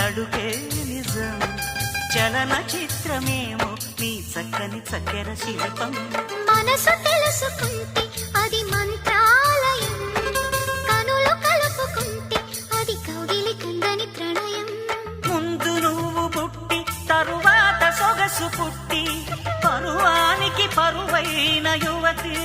అడుగే నిజం చలన చిత్రమేమో నీ చక్కని చక్కెర శిల్పం మనసు తెలుసుకుంటే అది మంత్రాలయం కనులు కలుపుకుంటే అది కౌగిలి కందని ప్రణయం ముందు నువ్వు పుట్టి తరువాత సొగసు పుట్టి పరువానికి పరువైన యువతి